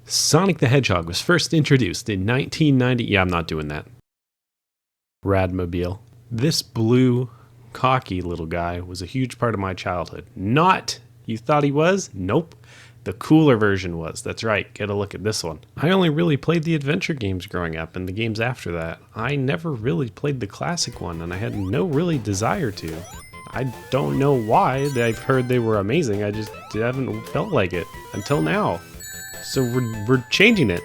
Sonic the Hedgehog was first introduced in 1990. Yeah, I'm not doing that. Radmobile. This blue, cocky little guy was a huge part of my childhood. Not you thought he was? Nope. The cooler version was. That's right. Get a look at this one. I only really played the adventure games growing up and the games after that. I never really played the classic one, and I had no really desire to. I don't know why. I've heard they were amazing. I just haven't felt like it until now. So we're changing it.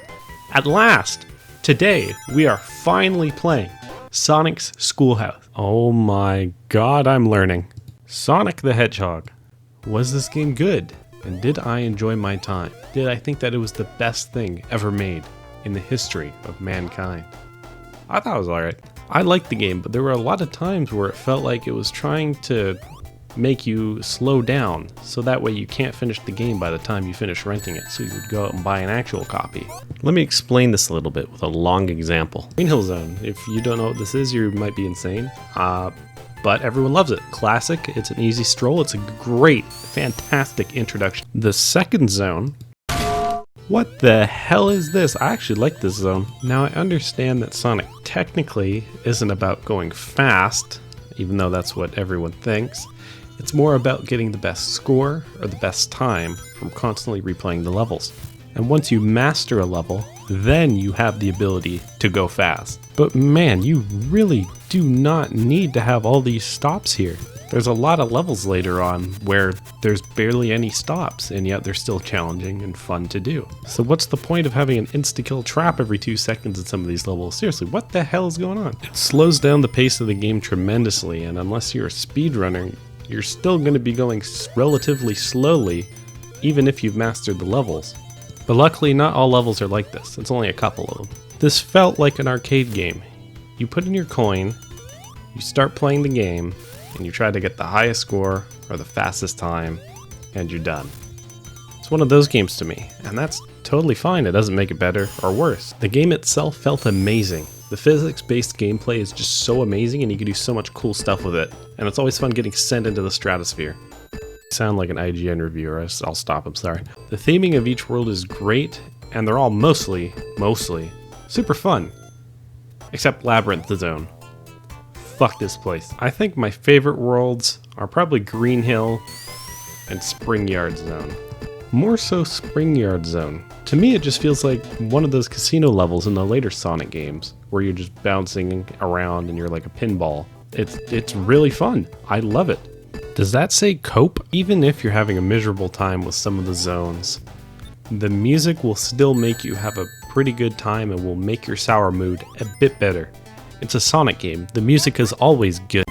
At last, today, we are finally playing Sonic's Schoolhouse. Oh my god, I'm learning. Sonic the Hedgehog. Was this game good? And did I enjoy my time? Did I think that it was the best thing ever made in the history of mankind? I thought it was alright. I liked the game, but there were a lot of times where it felt like it was trying to make you slow down, so that way you can't finish the game by the time you finish renting it, so you would go out and buy an actual copy. Let me explain this a little bit with a long example. Green Hill Zone, if you don't know what this is, you might be insane, but everyone loves it. Classic, it's an easy stroll, it's a great, fantastic introduction. The second zone, what the hell is this? I actually like this zone. Now I understand that Sonic technically isn't about going fast, even though that's what everyone thinks. It's more about getting the best score or the best time from constantly replaying the levels. And once you master a level, then you have the ability to go fast. But man, you really do not need to have all these stops here. There's a lot of levels later on where there's barely any stops, and yet they're still challenging and fun to do. So what's the point of having an insta-kill trap every 2 seconds in some of these levels? Seriously, what the hell is going on? It slows down the pace of the game tremendously, and unless you're a speedrunner, you're still going to be going relatively slowly, even if you've mastered the levels. But luckily, not all levels are like this. It's only a couple of them. This felt like an arcade game. You put in your coin, you start playing the game, and you try to get the highest score or the fastest time, and you're done. It's one of those games to me, and that's totally fine. It doesn't make it better or worse. The game itself felt amazing. The physics-based gameplay is just so amazing, and you can do so much cool stuff with it. And it's always fun getting sent into the stratosphere. I sound like an IGN reviewer. I'll stop, I'm sorry. The theming of each world is great, and they're all mostly, super fun. Except Labyrinth Zone. Fuck this place. I think my favorite worlds are probably Green Hill and Spring Yard Zone. More so Spring Yard Zone. To me, it just feels like one of those casino levels in the later Sonic games, where you're just bouncing around and you're like a pinball. It's really fun. I love it. Does that say cope? Even if you're having a miserable time with some of the zones, the music will still make you have a pretty good time and will make your sour mood a bit better. It's a Sonic game. The music is always good.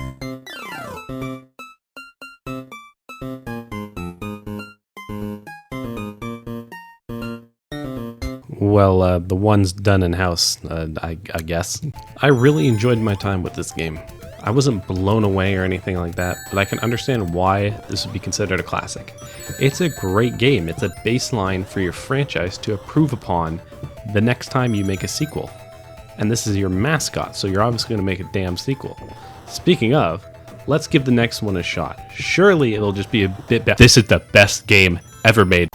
Well, the one's done in-house, I guess. I really enjoyed my time with this game. I wasn't blown away or anything like that, but I can understand why this would be considered a classic. It's a great game. It's a baseline for your franchise to improve upon the next time you make a sequel. And this is your mascot, so you're obviously going to make a damn sequel. Speaking of, let's give the next one a shot. Surely it'll just be a bit better. This is the best game ever made.